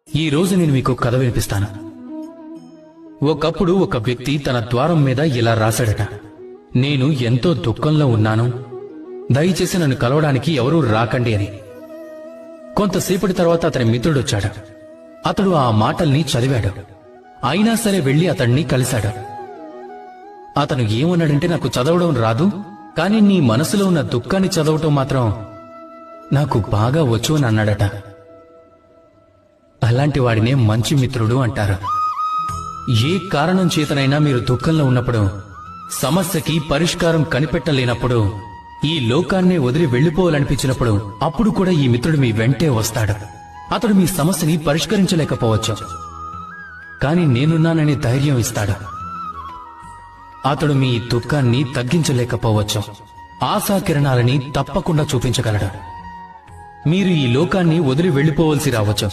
ఈ రోజు నేను మీకు కథ వినిపిస్తాను. ఒకప్పుడు ఒక వ్యక్తి తన ద్వారం మీద ఇలా రాశాడట, నేను ఎంతో దుఃఖంలో ఉన్నాను, దయచేసి నన్ను కలవడానికి ఎవరూ రాకండి అని. కొంతసేపటి తర్వాత అతని మిత్రుడొచ్చాడు. అతడు ఆ మాటల్ని చదివాడు. అయినా సరే వెళ్లి అతన్ని కలిశాడు. అతను ఏమన్నాడంటే, నాకు చదవడం రాదు, కానీ నీ మనసులో ఉన్న దుఃఖాన్ని చదవటం మాత్రం నాకు బాగా వచ్చు అని అన్నాడట. అలాంటి వాడినే మంచి మిత్రుడు అంటారు. ఏ కారణం చేతనైనా మీరు దుఃఖంలో ఉన్నప్పుడు, సమస్యకి పరిష్కారం కనిపెట్టలేనప్పుడు, ఈ లోకాన్నే వదిలి వెళ్లిపోవాలనిపించినప్పుడు, అప్పుడు కూడా ఈ మిత్రుడు మీ వెంటే వస్తాడు. అతడు మీ సమస్యని పరిష్కరించలేకపోవచ్చు, కాని నేనున్నానని ధైర్యం ఇస్తాడు. అతడు మీ దుఃఖాన్ని తగ్గించలేకపోవచ్చు, ఆశాకిరణాలని తప్పకుండా చూపించగలడు. మీరు ఈ లోకాన్ని వదిలి వెళ్లిపోవలసి రావచ్చు.